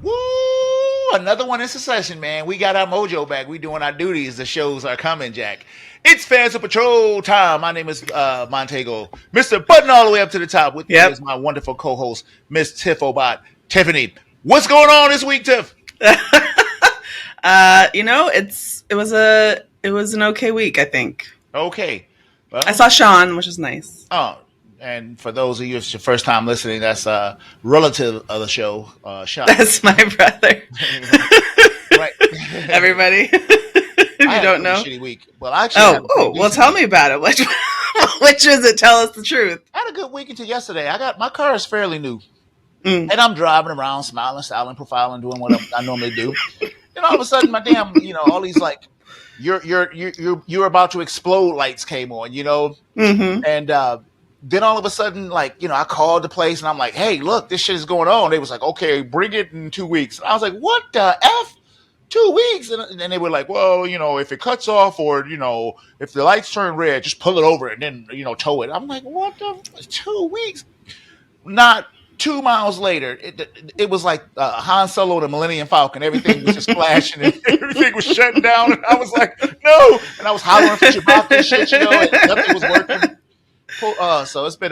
Woo! Another one in succession, man. We got our mojo back. We doing our duties. The shows are coming, Jack. It's Fans of Patrol time. My name is Montego. Mr. Button all the way up to the top. With me is my wonderful co-host, Miss Tiffobot. Tiffany, what's going on this week, Tiff? It was an okay week, I think. Okay. Well, I saw Sean, which is nice. Oh, and for those of you, it's your first time listening, that's a relative of the show, Sean. That's my brother. Right. Everybody. If you don't know. Shitty week. Well, actually, tell me about it. Which is it? Tell us the truth. I had a good week until yesterday. My car is fairly new. And I'm driving around, smiling, styling, profiling, doing what I normally do. And all of a sudden, my damn, all these like, you're about to explode lights came on, Mm-hmm. And then all of a sudden, like, I called the place and I'm like, hey, look, this shit is going on. They was like, okay, bring it in 2 weeks. And I was like, what the F? 2 weeks? And then they were like, well, if it cuts off or, if the lights turn red, just pull it over and then, tow it. I'm like, what the 2 weeks? Not 2 miles later, it was like Han Solo and the Millennium Falcon. Everything was just flashing and everything was shutting down. And I was like, no. And I was hollering for Chewbacca and shit, and nothing was working. So it's been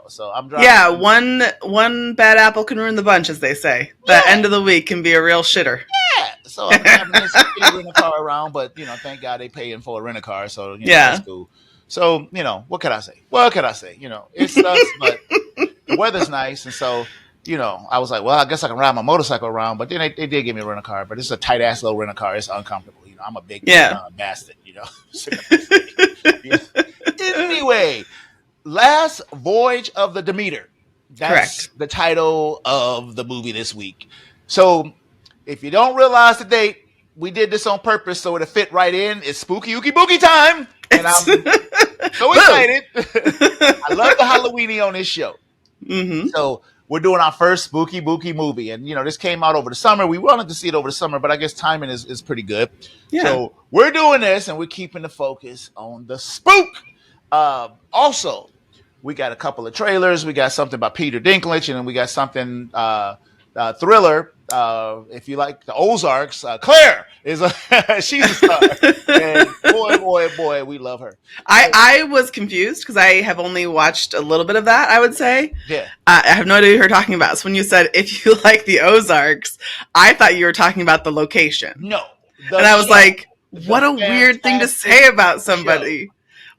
so I'm driving. Yeah, one bad apple can ruin the bunch, as they say. The end of the week can be a real shitter. Yeah. So I'm having this rent a car around, but thank God they paying for a rent a car, so that's cool. So what can I say? It sucks, but the weather's nice, and so I was like, well, I guess I can ride my motorcycle around. But then they did give me a rent a car, but it's a tight ass little rent a car. It's uncomfortable. I'm a big bastard. Anyway, last Voyage of the Demeter. That's correct. The title of the movie this week. So if you don't realize the date, we did this on purpose so it'll fit right in. It's spooky ookie bookie time. And I'm so excited. I love the Halloweeny on this show. Mm-hmm. So we're doing our first spooky bookie movie. And, this came out over the summer. We wanted to see it over the summer, but I guess timing is pretty good. Yeah. So we're doing this and we're keeping the focus on the spook. Also, we got a couple of trailers. We got something by Peter Dinklage, and then we got something thriller. If you like the Ozarks, Claire is she's a star. And boy, we love her. I was confused because I have only watched a little bit of that, I would say. Yeah. I have no idea what you're talking about. So when you said, if you like the Ozarks, I thought you were talking about the location. No. And I was like, what a weird thing to say about somebody.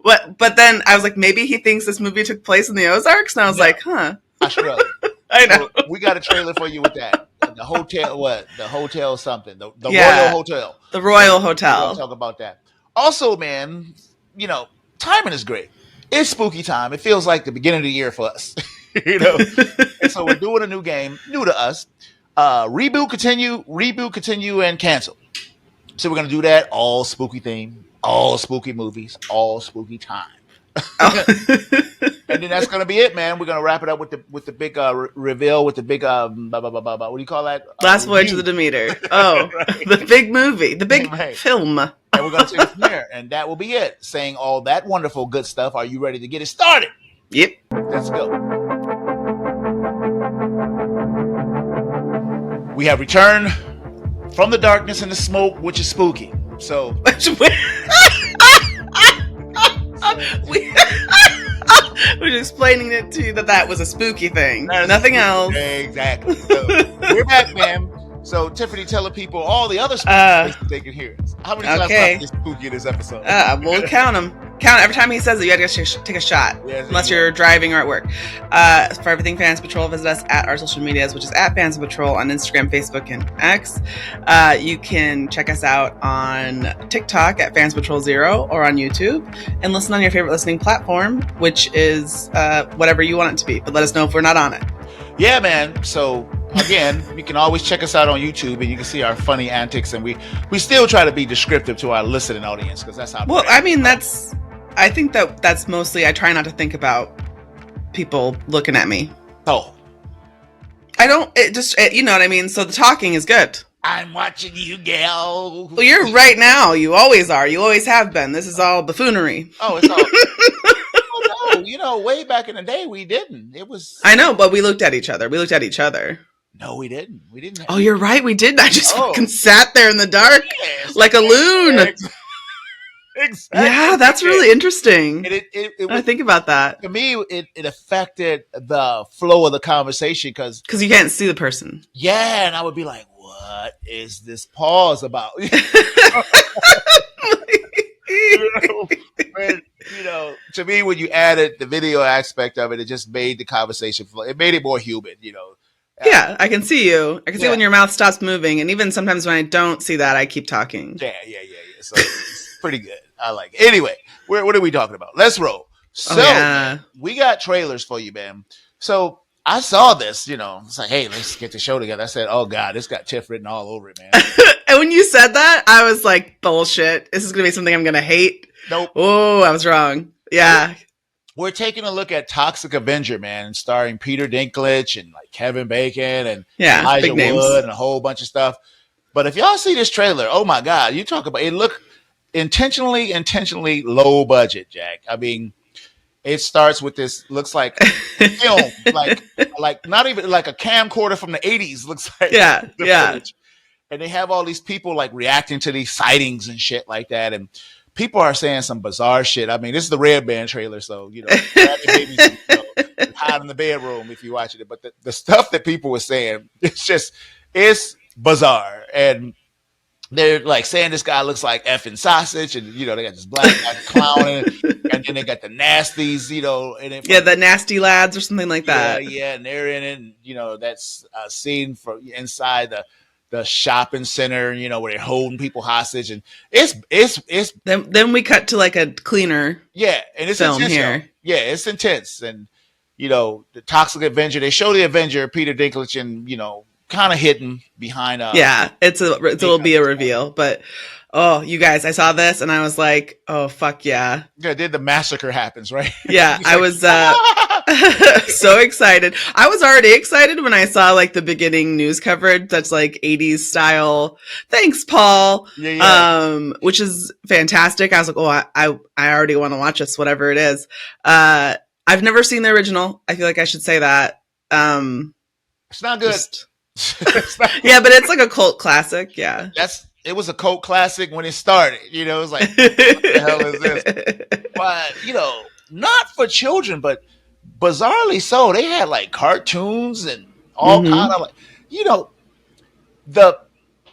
But then I was like, maybe he thinks this movie took place in the Ozarks? And I was like, huh. I shrugged. I know. So we got a trailer for you with that. The hotel, The hotel something. The Royal Hotel. The Royal Hotel. We'll talk about that. Also, man, timing is great. It's spooky time. It feels like the beginning of the year for us. And so we're doing a new game, new to us. Reboot, continue, and cancel. So we're going to do that all spooky theme, all spooky movies, all spooky time. Oh. And then that's gonna be it, man. We're gonna wrap it up with the big reveal, with the big what do you call that? Last Voyage of the Demeter. Oh, right. The big movie, the big film. And we're gonna take it from there, and that will be it. Saying all that wonderful good stuff. Are you ready to get it started? Yep. Let's go. We have returned from the darkness and the smoke, which is spooky. So. We're explaining it to you that was a spooky thing. Nothing else. Exactly. So, we're back, man. So, Tiffany, tell the people all the other spooky places they can hear us. How many times is spooky in this episode? We'll count them. Count every time he says it. You got to take a shot, unless you're driving or at work. For everything Fans Patrol, visit us at our social medias, which is at Fans Patrol on Instagram, Facebook, and X. You can check us out on TikTok at Fans Patrol 0 or on YouTube, and listen on your favorite listening platform, which is whatever you want it to be. But let us know if we're not on it. Yeah, man. So again, you can always check us out on YouTube, and you can see our funny antics, and we still try to be descriptive to our listening audience because that's how. Well, I mean, I think that's mostly, I try not to think about people looking at me. Oh. I don't, you know what I mean? So the talking is good. I'm watching you, gal. Well, you're right now. You always are. You always have been. This is all buffoonery. Oh, it's all. Oh, no. way back in the day, we didn't. It was. I know, but we looked at each other. No, we didn't. We didn't. Oh, you're right. We didn't. I just fucking sat there in the dark like a loon. Exactly. Yeah, that's really interesting. I think about that. To me, it affected the flow of the conversation because you can't see the person. Yeah, and I would be like, "What is this pause about?" To me, when you added the video aspect of it, it just made the conversation flow. It made it more human. Yeah, I can see you. I can see when your mouth stops moving, and even sometimes when I don't see that, I keep talking. Yeah. So it's pretty good. I like it. Anyway, what are we talking about? Let's roll. So man, we got trailers for you, man. So I saw this, it's like, hey, let's get the show together. I said, oh God, it's got Tiff written all over it, man. And when you said that, I was like, bullshit. This is going to be something I'm going to hate. Nope. Oh, I was wrong. Yeah. We're taking a look at Toxic Avenger, man, starring Peter Dinklage and like Kevin Bacon and Elijah Wood and a whole bunch of stuff. But if y'all see this trailer, oh my God, you talk about it. Look intentionally low budget, Jack. I mean, it starts with this, looks like film, like not even like a camcorder from the 80s looks like. Yeah. Footage. And they have all these people like reacting to these sightings and shit like that. And people are saying some bizarre shit. I mean, this is the Red Band trailer, so, grab your babies and, hide in the bedroom if you're watching it. But the stuff that people were saying, it's bizarre. And they're like saying this guy looks like effing sausage, and they got this black guy clowning, and then they got the nasties, and the nasty lads or something like that. Yeah, and they're in it. And, that's a scene from inside the shopping center, where they're holding people hostage, and it's. Then we cut to like a cleaner. Yeah, and it's film intense here. Yeah, it's intense, and the Toxic Avenger. They show the Avenger, Peter Dinklage, and kind of hidden behind it'll be a reveal, but you guys, I saw this and I was like, oh fuck yeah. Then the massacre happens, right? Yeah. I was so excited. I was already excited when I saw like the beginning news coverage that's like 80s style. Thanks, Paul. Yeah. Which is fantastic. I was like, oh, I already want to watch this, whatever it is. I've never seen the original. I feel like I should say that. It's not good. Yeah, but it's like a cult classic. Yeah, it was a cult classic when it started. It was like, what the hell is this? But not for children, but bizarrely so. They had like cartoons and all kind of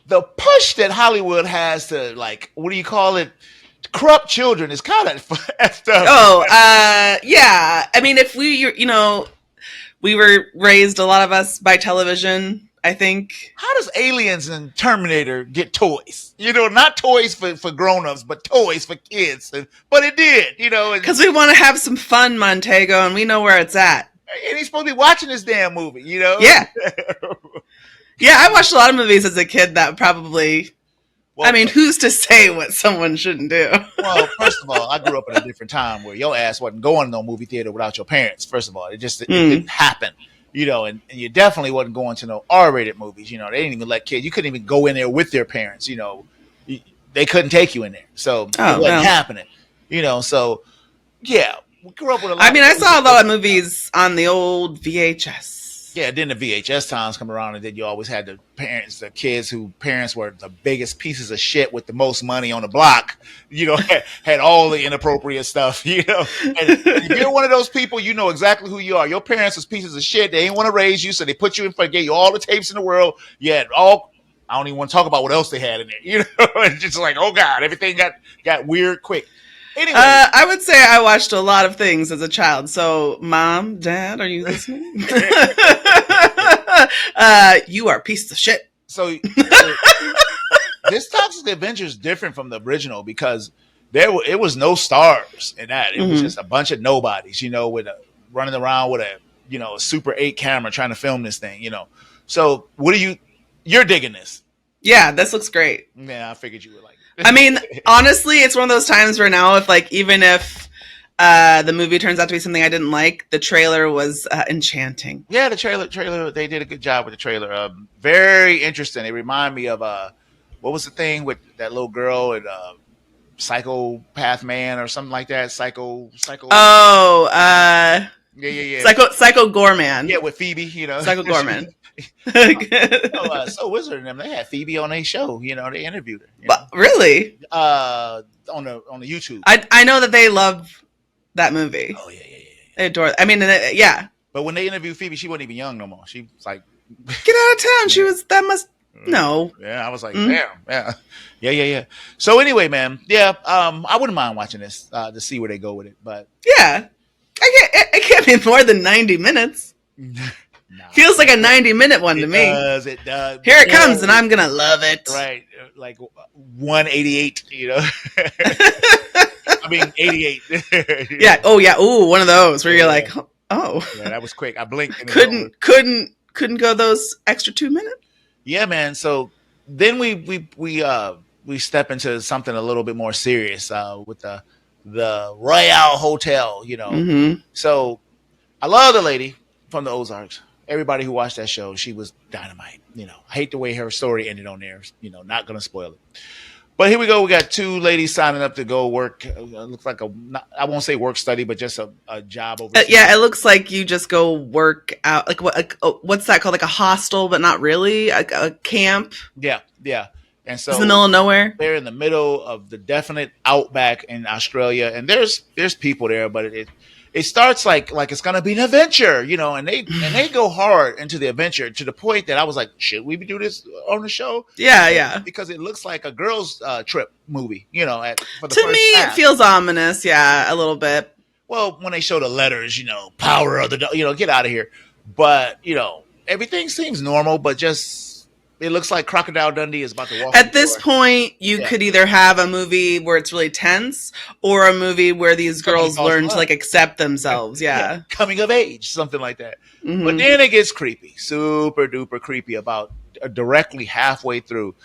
the push that Hollywood has to like, what do you call it? Corrupt children is kind of effed up. Oh, yeah. I mean, if we were raised, a lot of us, by television, I think. How does Aliens and Terminator get toys? Not toys for grown-ups, but toys for kids. But it did, Because we want to have some fun, Montego, and we know where it's at. And he's supposed to be watching this damn movie, Yeah. Yeah, I watched a lot of movies as a kid that probably... Well, I mean, who's to say what someone shouldn't do? Well, first of all, I grew up in a different time where your ass wasn't going to no movie theater without your parents. First of all, it didn't happen, and you definitely wasn't going to no R-rated movies. They didn't even let kids. You couldn't even go in there with their parents. They couldn't take you in there, so it wasn't happening. So yeah, we grew up with a lot. I mean, I saw a lot of movies on the old VHS. Yeah, then the VHS times come around, and then you always had the kids whose parents were the biggest pieces of shit with the most money on the block, had all the inappropriate stuff, And if you're one of those people, you know exactly who you are. Your parents was pieces of shit. They didn't want to raise you, so they put you in front, gave you all the tapes in the world. You had I don't even want to talk about what else they had in there, It's just like, oh God, everything got weird quick. Anyway. I would say I watched a lot of things as a child. So, Mom, Dad, are you listening? You are pieces of shit. So this Toxic Avenger is different from the original because it was no stars in that. It was just a bunch of nobodies, with running around with a Super 8 camera trying to film this thing, So you're digging this? Yeah, this looks great. Yeah, I figured you would like it. I mean, honestly, it's one of those times where now, even if the movie turns out to be something I didn't like, the trailer was enchanting. Yeah, the trailer, they did a good job with the trailer. Very interesting. It reminded me of what was the thing with that little girl and Psychopath Man or something like that. Psycho. Oh, yeah. Psycho Gorman. Yeah, with Phoebe, Psycho Gorman. So Wizard and them, they had Phoebe on a show. They interviewed her. But really? On the YouTube. I know that they love that movie. Oh yeah. They adore it. I mean, yeah. But when they interviewed Phoebe, she wasn't even young no more. She was like, get out of town. She was. That must. No. Yeah, I was like, damn. Yeah. So anyway, man, I wouldn't mind watching this to see where they go with it. But yeah, it can't be more than 90 minutes. Feels like a 90-minute one to me. It does. Here it comes, and I'm gonna love it. Right, like 188. I mean 88. Yeah. Oh yeah. Ooh, one of those where you're like, oh. Yeah, that was quick. I blinked. And couldn't go those extra 2 minutes. Yeah, man. So then we step into something a little bit more serious with the Royale Hotel. Mm-hmm. So I love the lady from the Ozarks. Everybody who watched that show, she was dynamite. I hate the way her story ended on there. Not gonna spoil it. But here we go. We got two ladies signing up to go work. Looks like I won't say work study, but just a job overseas. Yeah, it looks like you just go work out. Like what's that called? Like a hostel, but not really. A camp. Yeah. And so it's in the middle of nowhere. They're in the middle of the definite outback in Australia, and there's people there, but it starts like it's gonna be an adventure, and they go hard into the adventure to the point that I was like, should we do this on the show? Yeah. Because it looks like a girls' trip movie, for the to first me, half. It feels ominous. Yeah, a little bit. Well, when they show the letters, power of the, get out of here. But everything seems normal, but just. It looks like Crocodile Dundee is about to walk. At this point, you could either have a movie where it's really tense or a movie where these girls learn to accept themselves. Yeah. Coming of age, something like that. Mm-hmm. But then it gets creepy, super duper creepy about directly halfway through.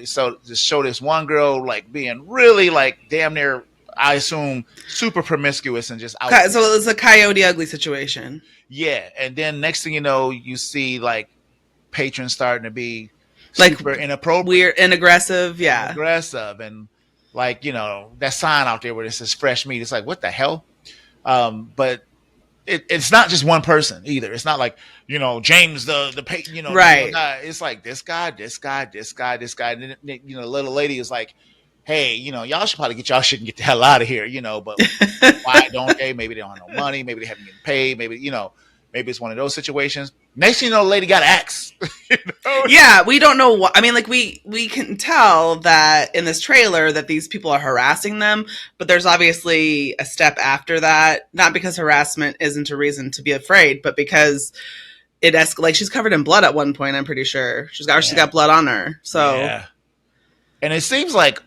So to show this one girl being really damn near, I assume, super promiscuous and just out. So it's a Coyote Ugly situation. Yeah. And then next thing you know, you see patrons starting to be super inappropriate, weird and aggressive. Yeah. Aggressive. And that sign out there where it says fresh meat. It's like, what the hell? But it's not just one person either. It's not like, James, the right. It's like this guy. And then, the little lady is like, hey, y'all should probably get y'all shit and get the hell out of here, but why don't they? Maybe they don't have no money. Maybe they haven't been paid. Maybe, maybe it's one of those situations. Next thing you know, the lady got axed. Yeah, we don't know what. I mean, we can tell that in this trailer that these people are harassing them, but there's obviously a step after that. Not because harassment isn't a reason to be afraid, but because it escalates. She's covered in blood at one point. I'm pretty sure she's got blood on her. So, yeah. And it seems like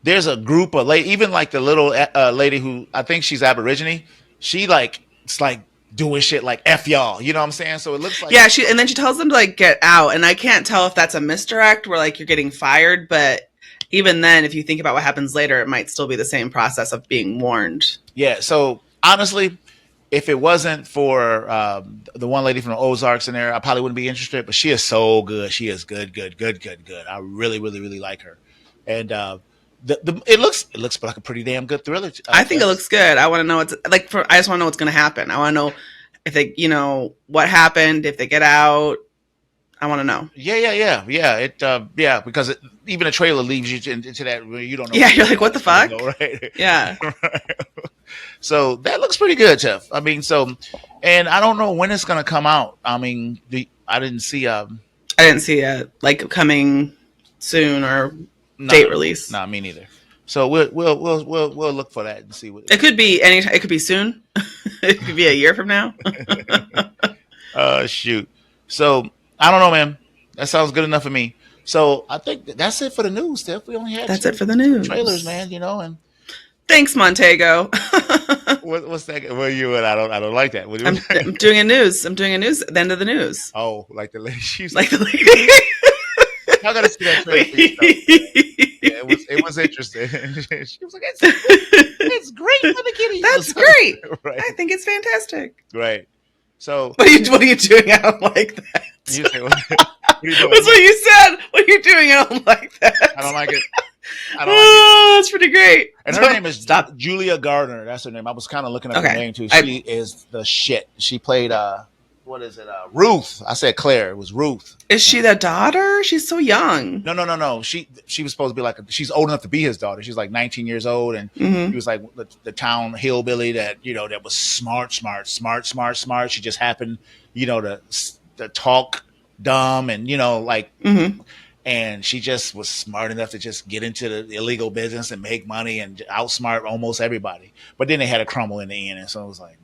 there's a group of even the little lady who I think she's Aborigine. She it's doing shit like F y'all, you know what I'm saying? So it looks like... Yeah, and then she tells them to get out, and I can't tell if that's a misdirect where you're getting fired, but even then, if you think about what happens later, it might still be the same process of being warned. Yeah, so honestly, if it wasn't for the one lady from the Ozarks in there, I probably wouldn't be interested, but she is so good. She is good. I really, really, really like her. And it looks like a pretty damn good thriller. I think it looks good. I want to know what's I just want to know what's going to happen. I want to know if they, what happened, if they get out. I want to know. Yeah. Because even a trailer leaves you into that where you don't know. Yeah, you're like, what the fuck? Right? Yeah. So that looks pretty good, Jeff. I mean, and I don't know when it's going to come out. I mean, I didn't see it coming soon or. Date release. No, me neither. So we'll look for that and see what it could be. Anytime. It could be soon. It could be a year from now. Shoot. So I don't know, man. That sounds good enough for me. So I think that's it for the news, Steph. We only had it for the news. Trailers, man. And thanks, Montego. What's that? Where you at? I don't like that. I'm doing a news. I'm doing a news at the end of the news. Oh, like the lady. She's like the lady. I gotta see that trailer. Yeah, it was interesting. She was like, "It's great for the kiddies." That's great. Right. I think it's fantastic. Right. So, what are you doing? I don't like that. You say, what are you doing? That's what you said. What are you doing? I don't like that. I don't like it. I don't like it. That's pretty great. And her name is Julia Gardner. That's her name. I was kind of looking up her name too. She is the shit. She played what is it? Ruth. I said Claire. It was Ruth. Is she the daughter? She's so young. No. She was supposed to be like she's old enough to be his daughter. She's like 19 years old, and he was like the town hillbilly that that was smart. She just happened to talk dumb and and she just was smart enough to just get into the illegal business and make money and outsmart almost everybody. But then they had a crumble in the end, and so it was like,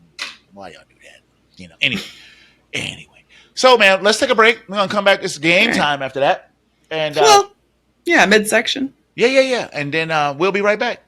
why y'all do that? Anyway. So, man, let's take a break. We're gonna come back. It's game time after that, and midsection. Yeah, and then we'll be right back.